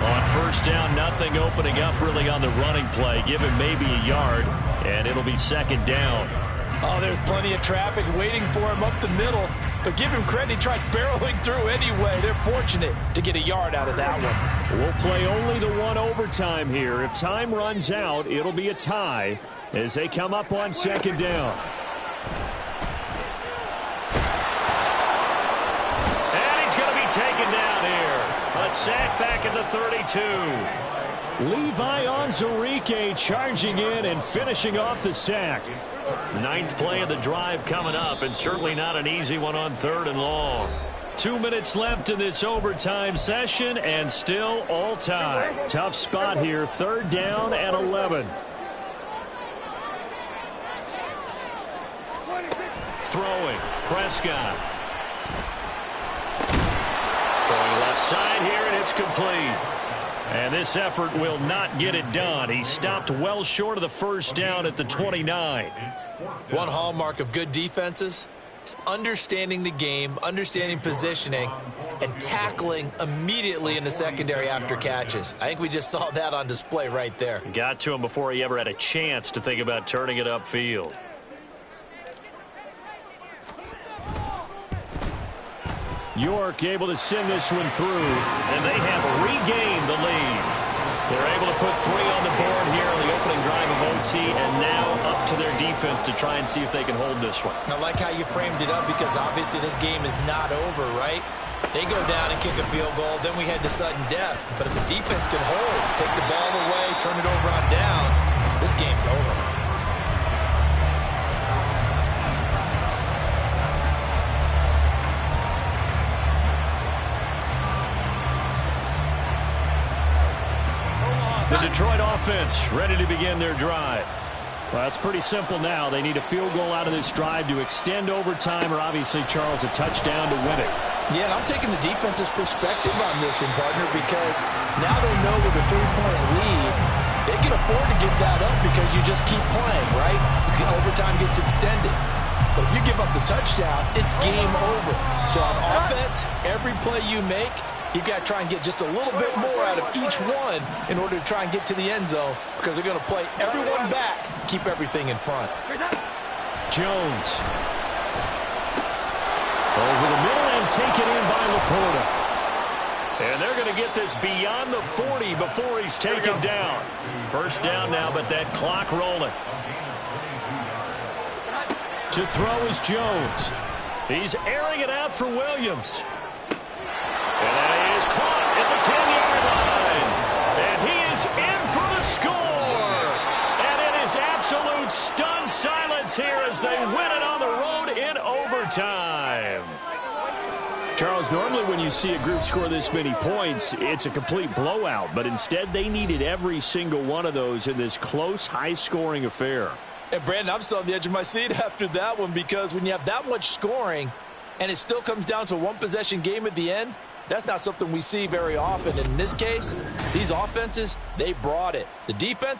On first down, nothing opening up really on the running play. Give him maybe a yard, and it'll be 2nd down. Oh, there's plenty of traffic waiting for him up the middle. But give him credit, he tried barreling through anyway. They're fortunate to get a yard out of that one. We'll play only the 1 overtime here. If time runs out, it'll be a tie as they come up on 2nd down. Taken down here. A sack back at the 32. Levi Onwuzurike charging in and finishing off the sack. 9th play of the drive coming up, and certainly not an easy one on 3rd and long. 2 minutes left in this overtime session, and still all tie. Tough spot here. 3rd down and 11. Throwing. Prescott. Throwing left side here, and it's complete. And this effort will not get it done. He stopped well short of the first down at the 29. One hallmark of good defenses is understanding the game, understanding positioning, and tackling immediately in the secondary after catches. I think we just saw that on display right there. Got to him before he ever had a chance to think about turning it upfield. York able to send this one through, and they have regained the lead. They're able to put 3 on the board here on the opening drive of OT, and now up to their defense to try and see if they can hold this one. I like how you framed it up because obviously this game is not over, right? They go down and kick a field goal, then we head to sudden death. But if the defense can hold, take the ball away, turn it over on downs, this game's over. The Detroit offense ready to begin their drive. Well, it's pretty simple now. They need a field goal out of this drive to extend overtime, or obviously, Charles, a touchdown to win it. Yeah, and I'm taking the defense's perspective on this one, partner, because now they know with a 3-point lead, they can afford to give that up because you just keep playing, right? The overtime gets extended. But if you give up the touchdown, it's game over. So on offense, every play you make, you've got to try and get just a little bit more out of each one in order to try and get to the end zone because they're going to play everyone back, keep everything in front. Jones. Over the middle and taken in by Laporta. And they're going to get this beyond the 40 before he's taken down. First down now, but that clock rolling. To throw is Jones. He's airing it out for Williams. And that is caught at the 10-yard line. And he is in for the score. And it is absolute stunned silence here as they win it on the road in overtime. Charles, normally when you see a group score this many points, it's a complete blowout. But instead, they needed every single one of those in this close, high-scoring affair. And, Brandon, I'm still on the edge of my seat after that one because when you have that much scoring and it still comes down to a one-possession game at the end, that's not something we see very often. In this case, these offenses, they brought it. The defenses,